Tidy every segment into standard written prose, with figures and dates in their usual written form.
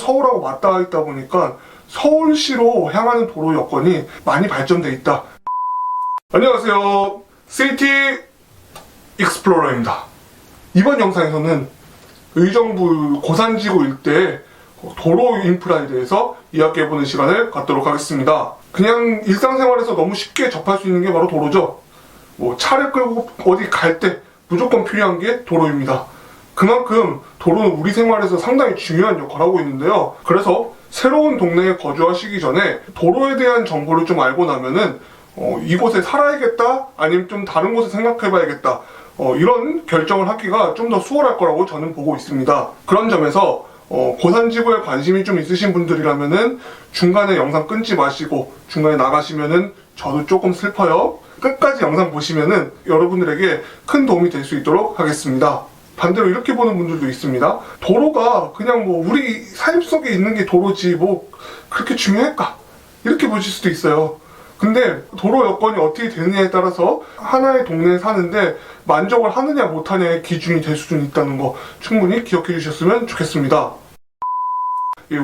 서울하고 맞닿아 있다 보니까 서울시로 향하는 도로 여건이 많이 발전돼 있다. 안녕하세요, 시티 익스플로러입니다. 이번 영상에서는 의정부 고산지구 일대 도로 인프라에 대해서 이야기해보는 시간을 갖도록 하겠습니다. 그냥 일상생활에서 너무 쉽게 접할 수 있는 게 바로 도로죠. 차를 끌고 어디 갈 때 무조건 필요한 게 도로입니다. 그만큼 도로는 우리 생활에서 상당히 중요한 역할을 하고 있는데요. 그래서 새로운 동네에 거주하시기 전에 도로에 대한 정보를 좀 알고 나면은 이곳에 살아야겠다, 아니면 좀 다른 곳에 생각해봐야겠다, 이런 결정을 하기가 좀 더 수월할 거라고 저는 보고 있습니다. 그런 점에서 고산지구에 관심이 좀 있으신 분들이라면은 중간에 영상 끊지 마시고 중간에 나가시면은 저도 조금 슬퍼요. 끝까지 영상 보시면은 여러분들에게 큰 도움이 될 수 있도록 하겠습니다. 반대로 이렇게 보는 분들도 있습니다. 도로가 그냥 우리 삶 속에 있는 게 도로지 그렇게 중요할까? 이렇게 보실 수도 있어요. 근데 도로 여건이 어떻게 되느냐에 따라서 하나의 동네에 사는데 만족을 하느냐 못하냐의 기준이 될 수는 있다는 거 충분히 기억해 주셨으면 좋겠습니다.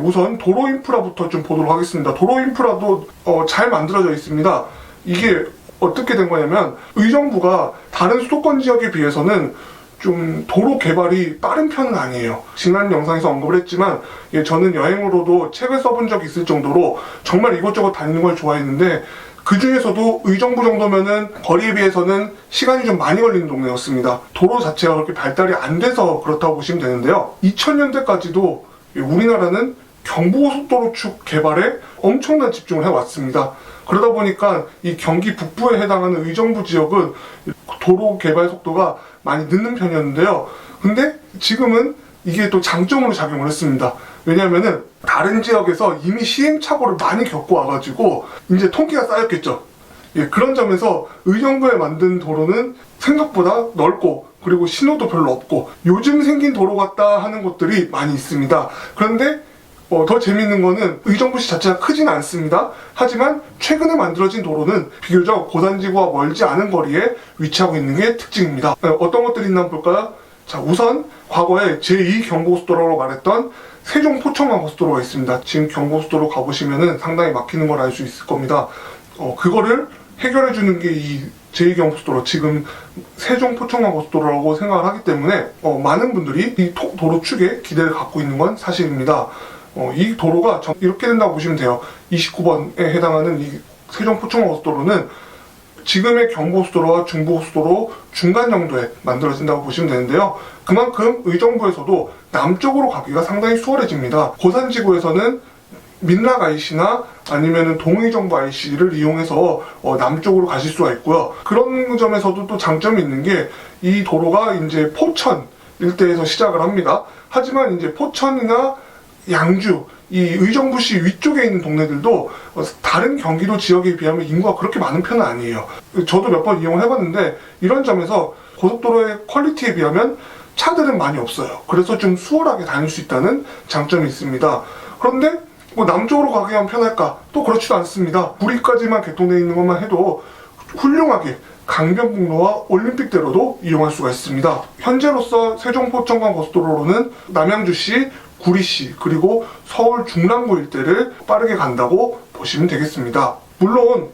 우선 도로 인프라부터 좀 보도록 하겠습니다. 도로 인프라도 잘 만들어져 있습니다. 이게 어떻게 된 거냐면 의정부가 다른 수도권 지역에 비해서는 좀 도로 개발이 빠른 편은 아니에요. 지난 영상에서 언급을 했지만 저는 여행으로도 책을 써본 적이 있을 정도로 정말 이곳저곳 다니는 걸 좋아했는데 그 중에서도 의정부 정도면은 거리에 비해서는 시간이 좀 많이 걸리는 동네였습니다. 도로 자체가 그렇게 발달이 안 돼서 그렇다고 보시면 되는데요. 2000년대까지도 우리나라는 경부고속도로 축 개발에 엄청난 집중을 해왔습니다. 그러다 보니까 이 경기 북부에 해당하는 의정부 지역은 도로 개발 속도가 많이 늦는 편이었는데요. 근데 지금은 이게 또 장점으로 작용을 했습니다. 왜냐면은 다른 지역에서 이미 시행착오를 많이 겪고 와가지고 이제 통기가 쌓였겠죠. 그런 점에서 의정부에 만든 도로는 생각보다 넓고 그리고 신호도 별로 없고 요즘 생긴 도로 같다 하는 곳들이 많이 있습니다. 그런데 더 재밌는 거는 의정부시 자체가 크진 않습니다. 하지만 최근에 만들어진 도로는 비교적 고산지구와 멀지 않은 거리에 위치하고 있는 게 특징입니다. 어떤 것들이 있나 볼까요? 자, 우선 과거에 제2경부고속도로라고 말했던 세종 포천간 고속도로가 있습니다. 지금 경부고속도로 가보시면은 상당히 막히는 걸 알 수 있을 겁니다. 그거를 해결해주는 게 이 제2경부고속도로, 지금 세종 포천간 고속도로라고 생각을 하기 때문에 많은 분들이 이 도로 축에 기대를 갖고 있는 건 사실입니다. 이 도로가 이렇게 된다고 보시면 돼요. 29번에 해당하는 이 세종 포천간 고속도로는 지금의 경부고속도로와 중부고속도로 중간 정도에 만들어진다고 보시면 되는데요. 그만큼 의정부에서도 남쪽으로 가기가 상당히 수월해집니다. 고산지구에서는 민락 IC나 아니면 동의정부 IC를 이용해서 남쪽으로 가실 수가 있고요. 그런 점에서도 또 장점이 있는 게 이 도로가 이제 포천 일대에서 시작을 합니다. 하지만 이제 포천이나 양주, 이 의정부시 위쪽에 있는 동네들도 다른 경기도 지역에 비하면 인구가 그렇게 많은 편은 아니에요. 저도 몇 번 이용을 해봤는데 이런 점에서 고속도로의 퀄리티에 비하면 차들은 많이 없어요. 그래서 좀 수월하게 다닐 수 있다는 장점이 있습니다. 그런데 남쪽으로 가기만 편할까? 또 그렇지도 않습니다. 구리까지만 개통되어 있는 것만 해도 훌륭하게 강변북로와 올림픽대로도 이용할 수가 있습니다. 현재로서 세종 포천간 고속도로로는 남양주시, 구리시, 그리고 서울 중랑구 일대를 빠르게 간다고 보시면 되겠습니다. 물론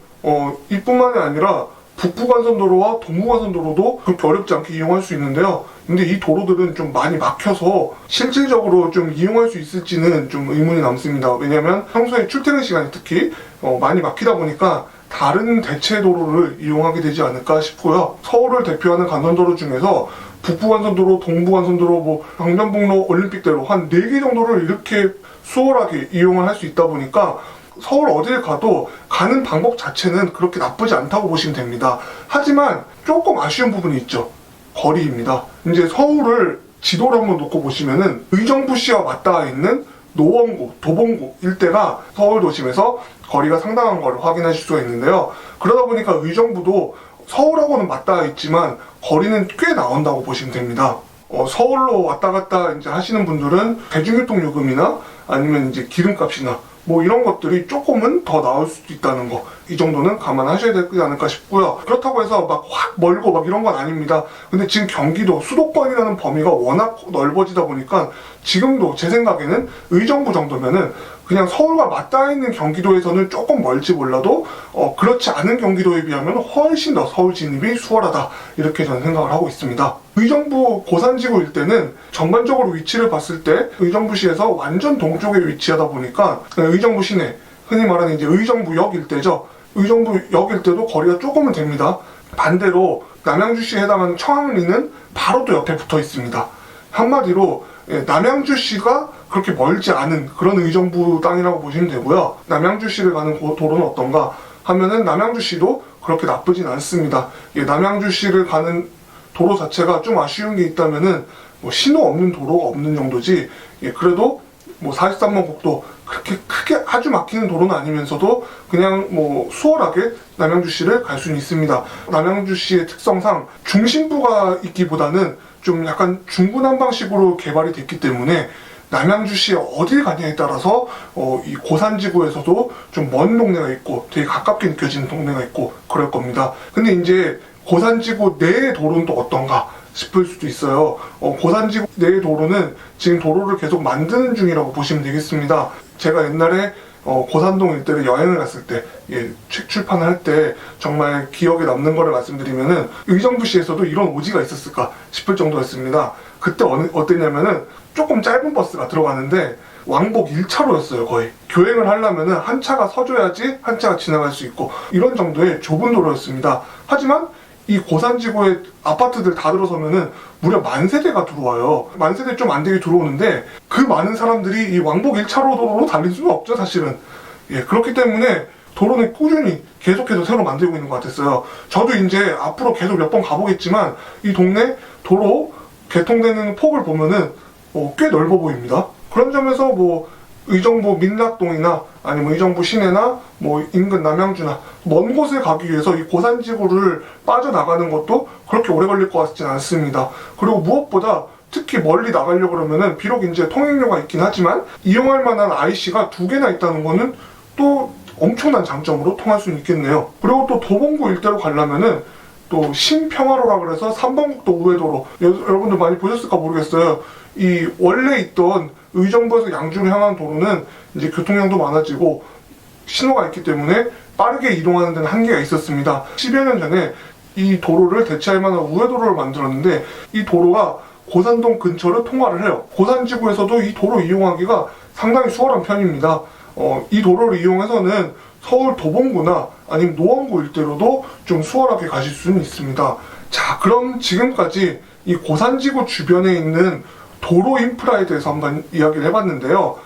이뿐만이 아니라 북부간선도로와 동부간선도로도 그렇게 어렵지 않게 이용할 수 있는데요. 근데 이 도로들은 좀 많이 막혀서 실질적으로 좀 이용할 수 있을지는 좀 의문이 남습니다. 왜냐면 평소에 출퇴근 시간이 특히 많이 막히다 보니까 다른 대체 도로를 이용하게 되지 않을까 싶고요. 서울을 대표하는 간선도로 중에서 북부간선도로, 동부간선도로, 강변북로, 올림픽대로 한 4개 정도를 이렇게 수월하게 이용을 할 수 있다 보니까 서울 어딜 가도 가는 방법 자체는 그렇게 나쁘지 않다고 보시면 됩니다. 하지만 조금 아쉬운 부분이 있죠. 거리입니다. 이제 서울을 지도를 한번 놓고 보시면은 의정부시와 맞닿아 있는 노원구, 도봉구 일대가 서울 도심에서 거리가 상당한 걸 확인하실 수가 있는데요. 그러다 보니까 의정부도 서울하고는 맞닿아 있지만 거리는 꽤 나온다고 보시면 됩니다. 서울로 왔다 갔다 이제 하시는 분들은 대중교통 요금이나 아니면 이제 기름값이나 이런 것들이 조금은 더 나올 수도 있다는 거, 이 정도는 감안하셔야 되지 않을까 싶고요. 그렇다고 해서 확 멀고 이런 건 아닙니다. 근데 지금 경기도 수도권이라는 범위가 워낙 넓어지다 보니까 지금도 제 생각에는 의정부 정도면은 그냥 서울과 맞닿아 있는 경기도에서는 조금 멀지 몰라도 그렇지 않은 경기도에 비하면 훨씬 더 서울 진입이 수월하다, 이렇게 저는 생각을 하고 있습니다. 의정부 고산지구 일대는 전반적으로 위치를 봤을 때 의정부시에서 완전 동쪽에 위치하다 보니까 의정부 시내, 흔히 말하는 이제 의정부역 일대죠. 의정부역 일대도 거리가 조금은 됩니다. 반대로 남양주시에 해당하는 청항리는 바로 또 옆에 붙어 있습니다. 한마디로 남양주시가 그렇게 멀지 않은 그런 의정부 땅이라고 보시면 되고요. 남양주시를 가는 도로는 어떤가 하면은 남양주시도 그렇게 나쁘진 않습니다. 남양주시를 가는 도로 자체가 좀 아쉬운 게 있다면은 뭐 신호 없는 도로가 없는 정도지, 그래도 뭐 43번 국도 그렇게 크게 아주 막히는 도로는 아니면서도 그냥 뭐 수월하게 남양주시를 갈 수는 있습니다. 남양주시의 특성상 중심부가 있기보다는 좀 약간 중구난방식으로 개발이 됐기 때문에 남양주시에 어딜 가냐에 따라서 이 고산지구에서도 좀 먼 동네가 있고 되게 가깝게 느껴지는 동네가 있고 그럴 겁니다. 근데 이제 고산지구 내의 도로는 또 어떤가 싶을 수도 있어요. 고산지구 내의 도로는 지금 도로를 계속 만드는 중이라고 보시면 되겠습니다. 제가 옛날에 고산동 일대를 여행을 갔을 때, 책 출판을 할 때 정말 기억에 남는 거를 말씀드리면은 의정부시에서도 이런 오지가 있었을까 싶을 정도였습니다. 그때 어땠냐면은 조금 짧은 버스가 들어가는데 왕복 1차로였어요, 거의. 교행을 하려면은 한 차가 서줘야지 한 차가 지나갈 수 있고, 이런 정도의 좁은 도로였습니다. 하지만 이 고산지구에 아파트들 다 들어서면은 무려 10,000세대가 들어와요. 10,000세대 좀 안 되게 들어오는데 그 많은 사람들이 이 왕복 1차로 도로로 달릴 수는 없죠, 사실은. 그렇기 때문에 도로는 꾸준히 계속해서 새로 만들고 있는 것 같았어요. 저도 이제 앞으로 계속 몇 번 가보겠지만 이 동네 도로 개통되는 폭을 보면은 꽤 넓어 보입니다. 그런 점에서 뭐 의정부 민락동이나 아니면 의정부 시내나 뭐 인근 남양주나 먼 곳에 가기 위해서 이 고산지구를 빠져나가는 것도 그렇게 오래 걸릴 것 같진 않습니다. 그리고 무엇보다 특히 멀리 나가려고 그러면은 비록 이제 통행료가 있긴 하지만 이용할 만한 IC가 2개나 있다는 거는 또 엄청난 장점으로 통할 수는 있겠네요. 그리고 또 도봉구 일대로 가려면은 또 신평화로라 그래서 3번국도 우회도로, 여러분들 많이 보셨을까 모르겠어요. 이 원래 있던 의정부에서 양주를 향한 도로는 이제 교통량도 많아지고 신호가 있기 때문에 빠르게 이동하는 데는 한계가 있었습니다. 10여 년 전에 이 도로를 대체할 만한 우회도로를 만들었는데 이 도로가 고산동 근처를 통과를 해요. 고산지구에서도 이 도로 이용하기가 상당히 수월한 편입니다. 이 도로를 이용해서는 서울 도봉구나 아니면 노원구 일대로도 좀 수월하게 가실 수는 있습니다. 자, 그럼 지금까지 이 고산지구 주변에 있는 도로 인프라에 대해서 한번 이야기를 해봤는데요.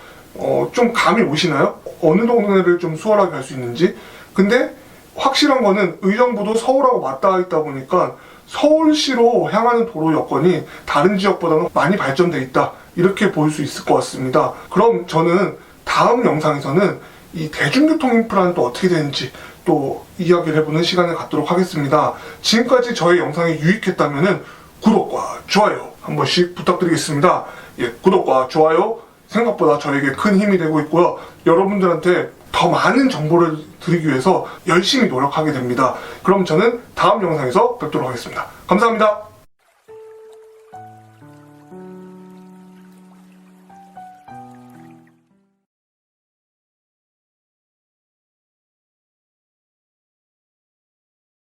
좀 감이 오시나요? 어느 동네를 좀 수월하게 갈 수 있는지. 근데 확실한 거는 의정부도 서울하고 맞닿아 있다 보니까 서울시로 향하는 도로 여건이 다른 지역보다는 많이 발전돼 있다, 이렇게 볼 수 있을 것 같습니다. 그럼 저는 다음 영상에서는 이 대중교통 인프라는 또 어떻게 되는지 또 이야기를 해보는 시간을 갖도록 하겠습니다. 지금까지 저의 영상이 유익했다면 구독과 좋아요 한 번씩 부탁드리겠습니다. 구독과 좋아요 생각보다 저에게 큰 힘이 되고 있고요. 여러분들한테 더 많은 정보를 드리기 위해서 열심히 노력하게 됩니다. 그럼 저는 다음 영상에서 뵙도록 하겠습니다. 감사합니다.